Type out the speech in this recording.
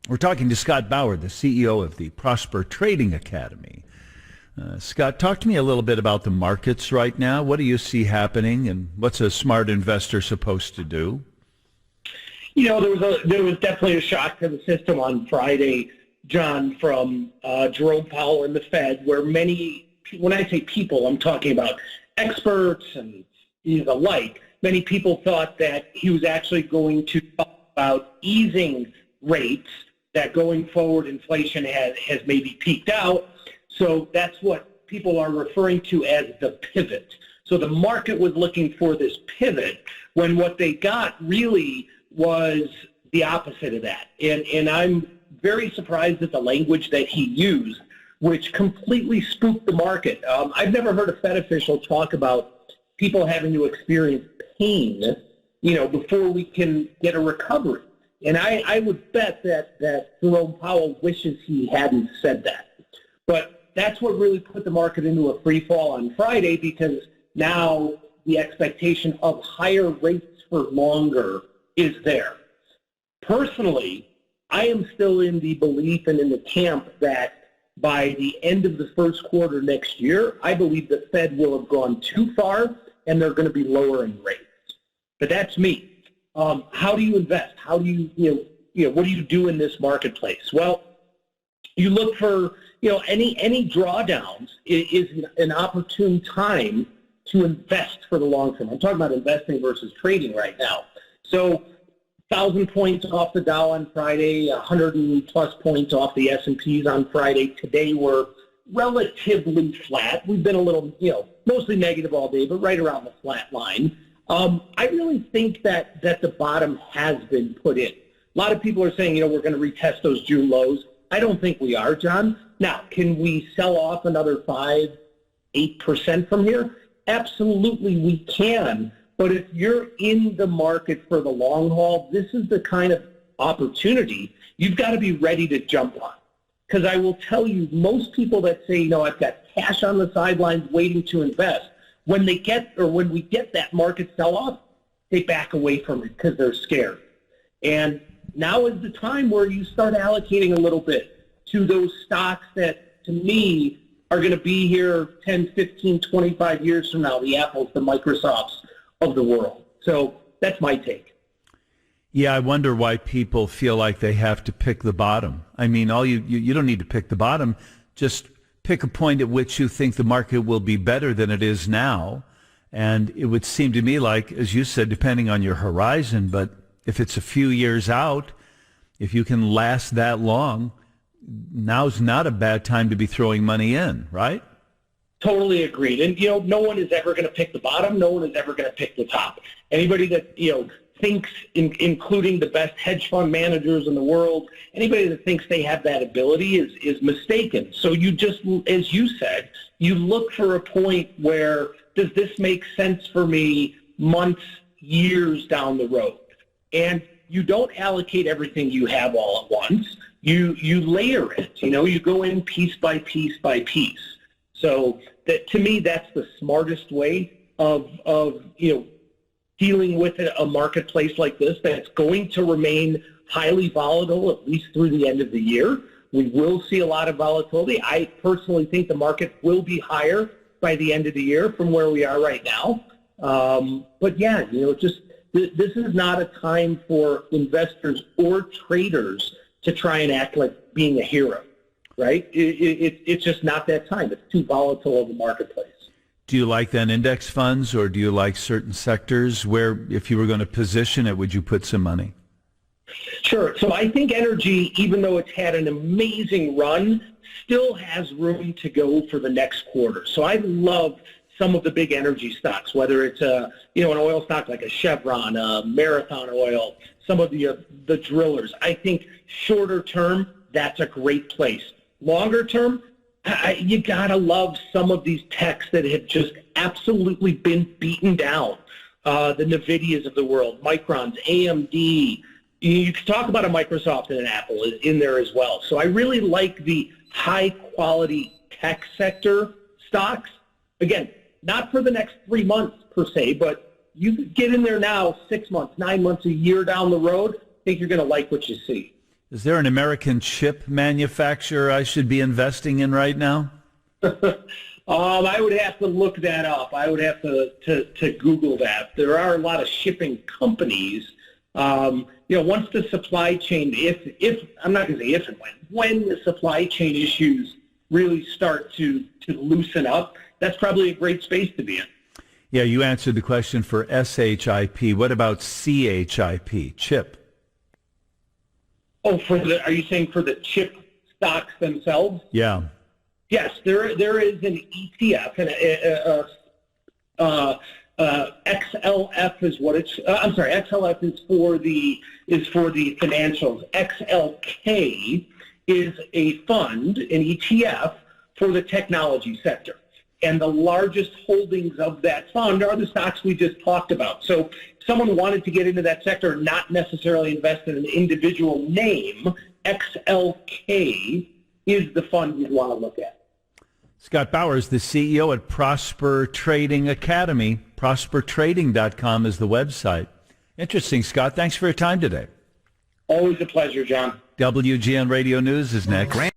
We're talking to Scott Bauer, the CEO of the Prosper Trading Academy. Scott, talk to me a little bit about the markets right now. What do you see happening, and what's a smart investor supposed to do? There was definitely a shock to the system on Friday, John, from Jerome Powell and the Fed, where when I say people, I'm talking about experts and the like. Many people thought that he was actually going to talk about easing rates, that going forward inflation has maybe peaked out. So that's what people are referring to as the pivot. So the market was looking for this pivot when what they got really was the opposite of that. And I'm very surprised at the language that he used, which completely spooked the market. I've never heard a Fed official talk about people having to experience pain, before we can get a recovery. And I would bet that Jerome Powell wishes he hadn't said that. But that's what really put the market into a free fall on Friday, because now the expectation of higher rates for longer is there. Personally, I am still in the belief and in the camp that by the end of the first quarter next year, I believe the Fed will have gone too far and they're going to be lowering rates. But that's me. How do you invest? How do you, what do you do in this marketplace? Well, you look for, any drawdowns is an opportune time to invest for the long term. I'm talking about investing versus trading right now. So 1,000 points off the Dow on Friday, 100+ points off the S&Ps on Friday. Today we're relatively flat. We've been a little, mostly negative all day, but right around the flat line. I really think that the bottom has been put in. A lot of people are saying, we're going to retest those June lows. I don't think we are, John. Now, can we sell off another 5-8% from here? Absolutely, we can. But if you're in the market for the long haul, this is the kind of opportunity you've got to be ready to jump on. Because I will tell you, most people that say, I've got cash on the sidelines waiting to invest, when we get that market sell-off, they back away from it because they're scared. And now is the time where you start allocating a little bit to those stocks that, to me, are going to be here 10, 15, 25 years from now, the Apples, the Microsofts of the world. So that's my take. Yeah, I wonder why people feel like they have to pick the bottom. I mean, you don't need to pick the bottom. Just pick a point at which you think the market will be better than it is now. And it would seem to me like, as you said, depending on your horizon, but if it's a few years out, if you can last that long, now's not a bad time to be throwing money in, right? Totally agreed. And, no one is ever going to pick the bottom. No one is ever going to pick the top. Anybody that, thinks, including the best hedge fund managers in the world, anybody that thinks they have that ability is mistaken. So you just, as you said, you look for a point where, does this make sense for me months, years down the road? And you don't allocate everything you have all at once. You layer it. You go in piece by piece by piece. So that, to me, that's the smartest way of dealing with a marketplace like this that's going to remain highly volatile, at least through the end of the year. We will see a lot of volatility. I personally think the market will be higher by the end of the year from where we are right now. But yeah, this is not a time for investors or traders to try and act like being a hero, right? It's just not that time. It's too volatile of a marketplace. Do you like then index funds, or do you like certain sectors where, if you were going to position it, would you put some money? Sure. So I think energy, even though it's had an amazing run, still has room to go for the next quarter. So I love some of the big energy stocks, whether it's an oil stock like a Chevron, Marathon Oil, some of the drillers. I think shorter term, that's a great place. Longer term, you gotta love some of these techs that have just absolutely been beaten down. The NVIDIAs of the world, Microns, AMD. You can talk about a Microsoft and an Apple in there as well. So I really like the high-quality tech sector stocks. Again, not for the next 3 months per se, but you could get in there now 6 months, 9 months, a year down the road. I think you're going to like what you see. Is there an American chip manufacturer I should be investing in right now? I would have to look that up. I would have to Google that. There are a lot of shipping companies. Once the supply chain, if I'm not going to say if and when the supply chain issues really start to loosen up, that's probably a great space to be in. Yeah, you answered the question for SHIP. What about CHIP, chip? Oh, are you saying for the chip stocks themselves? Yeah. Yes, there is an ETF, and XLF is what it's. I'm sorry, XLF is for the financials. XLK is a fund, an ETF for the technology sector, and the largest holdings of that fund are the stocks we just talked about. So, if someone wanted to get into that sector, not necessarily invest in an individual name, XLK is the fund you'd want to look at. Scott Bauer is the CEO at Prosper Trading Academy. ProsperTrading.com is the website. Interesting, Scott. Thanks for your time today. Always a pleasure, John. WGN Radio News is next.